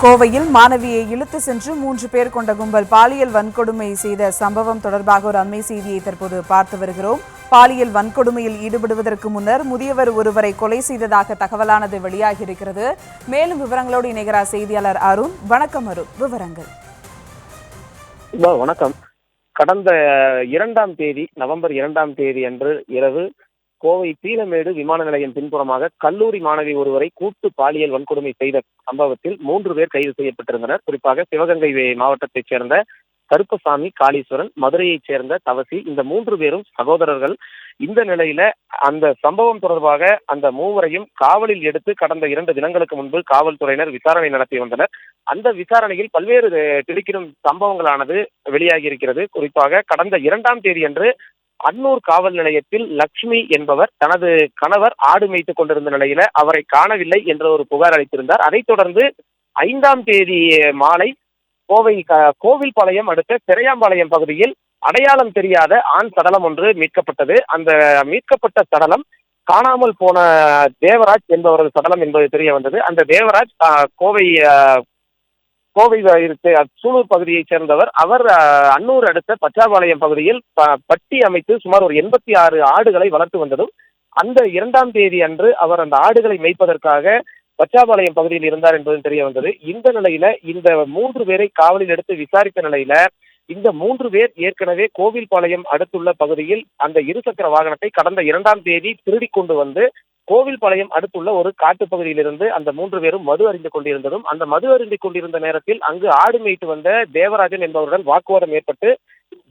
கோவையில் மாணவியை இழுத்து சென்று 3 பேர் கொண்ட கும்பல் பாலியல் வன்கொடுமை செய்த சம்பவம் தொடர்பாக ஒரு அண்மை செய்தியை தற்போது பார்த்து வருகிறோம். பாலியல் வன்கொடுமையில் ஈடுபடுவதற்கு முன்னர் முதியவர் ஒருவரை கொலை செய்ததாக தகவலானது வெளியாகியிருக்கிறது. மேலும் விவரங்களோடு இணைகிறார் செய்தியாளர் அருண். வணக்கம் அருண், விவரங்கள். வணக்கம். கடந்த 2ஆம் தேதி நவம்பர் 2ஆம் தேதி அன்று இரவு கோவை பீளமேடு விமான நிலையம் பின்புறமாக கல்லூரி மாணவி ஒருவரை கூட்டு பாலியல் வன்கொடுமை செய்த சம்பவத்தில் 3 பேர் கைது செய்யப்பட்டிருந்தனர். குறிப்பாக சிவகங்கை மாவட்டத்தைச் சேர்ந்த கருப்பசாமி, காளீஸ்வரன், மதுரையைச் சேர்ந்த தவசி, இந்த 3 பேரும் சகோதரர்கள். இந்த நிலையில அந்த சம்பவம் தொடர்பாக அந்த மூவரையும் காவலில் எடுத்து கடந்த 2 தினங்களுக்கு முன்பு காவல்துறையினர் விசாரணை நடத்தி வந்தனர். அந்த விசாரணையில் பல்வேறு திடுக்கிடும் சம்பவங்களானது வெளியாகி இருக்கிறது. குறிப்பாக கடந்த 2ஆம் தேதி அன்று அன்னூர் காவல் நிலையத்தில் லட்சுமி என்பவர் தனது கணவர் ஆடு மேய்த்துக் கொண்டிருந்த நிலையில அவரை காணவில்லை என்ற ஒரு புகார் அளித்திருந்தார். அதைத் தொடர்ந்து 5ஆம் தேதி மாலை கோவை கோவில்பாளையம் அடுத்த பெரியாம்பாளையம் பகுதியில் அடையாளம் தெரியாத ஆண் சடலம் ஒன்று மீட்கப்பட்டது. அந்த மீட்கப்பட்ட சடலம் காணாமல் போன தேவராஜ் என்பவரது சடலம் என்பது தெரிய வந்தது. அந்த தேவராஜ் கோவை சூலூர் பகுதியைச் சேர்ந்தவர். அவர் அன்னூர் அடுத்த பச்சாபாளையம் பகுதியில் பட்டி அமைத்து சுமார் ஒரு 86 ஆடுகளை வளர்த்து வந்ததும் அந்த 2ஆம் தேதி அன்று அவர் அந்த ஆடுகளை மேய்ப்பதற்காக பச்சாபாளையம் பகுதியில் இருந்தார் என்பது தெரிய வந்தது. இந்த நிலையில இந்த 3 பேரை காவலில் எடுத்து விசாரித்த நிலையில இந்த 3 பேர் ஏற்கனவே கோவில்பாளையம் அடுத்துள்ள பகுதியில் அந்த இருசக்கர வாகனத்தை கடந்த 2ஆம் தேதி திருடி கொண்டு வந்து கோவில்பாளையம் அடுத்துள்ள ஒரு காட்டு பகுதியிலிருந்து அந்த 3 பேரும் மது அருந்திக் கொண்டிருந்ததும் அந்த மது அருந்திக் கொண்டிருந்த நேரத்தில் அங்கு ஆடு மேய்த்து வந்த தேவராஜன் என்பவருடன் வாக்குவாதம் ஏற்பட்டு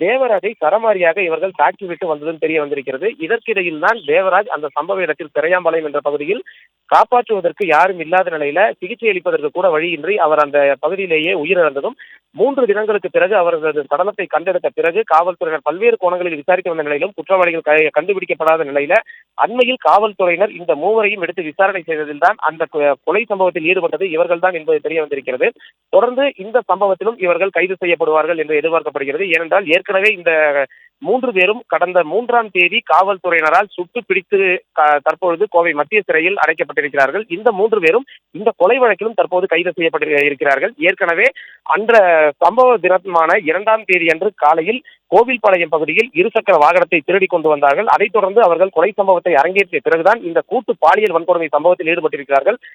தேவராஜை சரமாரியாக இவர்கள் தாக்கிவிட்டு வந்ததும் தெரிய வந்திருக்கிறது. இதற்கிடையில் தான் தேவராஜ் அந்த சம்பவ இடத்தில் பெரியாம்பாளையம் என்ற பகுதியில் காப்பாற்றுவதற்கு யாரும் இல்லாத நிலையில சிகிச்சை அளிப்பதற்கு கூட வழியின்றி அவர் அந்த பகுதியிலேயே உயிரிழந்ததும் 3 தினங்களுக்கு பிறகு அவரது சடலத்தை கண்டெடுத்த பிறகு காவல்துறையினர் பல்வேறு கோணங்களில் விசாரித்து வந்த நிலையிலும் குற்றவாளிகள் கண்டுபிடிக்கப்படாத நிலையில அண்மையில் காவல்துறையினர் இந்த மூவரையும் எடுத்து விசாரணை செய்ததில் தான் அந்த கொலை சம்பவத்தில் ஈடுபட்டது இவர்கள் தான் என்பது தெரிய வந்திருக்கிறது. தொடர்ந்து இந்த சம்பவத்திலும் இவர்கள் கைது செய்யப்படுவார்கள் என்று எதிர்பார்க்கப்படுகிறது. ஏனென்றால் ஏற்கனவே இந்த 3 பேரும் கடந்த 3ஆம் தேதி காவல்துறையினரால் சுட்டு பிடித்து தற்பொழுது கோவை மத்திய சிறையில் அடைக்கப்பட்டிருக்கிறார்கள். இந்த 3 பேரும் இந்த கொலை வழக்கிலும் தற்போது கைது செய்யப்பட்டிருக்கிறார்கள். ஏற்கனவே அன்ற சம்பவ தினமான 2ஆம் தேதி அன்று காலையில் கோவில்பாளையம் பகுதியில் இருசக்கர வாகனத்தை திருடி கொண்டு வந்தார்கள். அதைத் தொடர்ந்து அவர்கள் கொலை சம்பவத்தை அரங்கேற்றிய பிறகுதான் இந்த கூட்டு பாலியல் வன்கொடுமை சம்பவத்தில் ஈடுபட்டிருக்கிறார்கள்.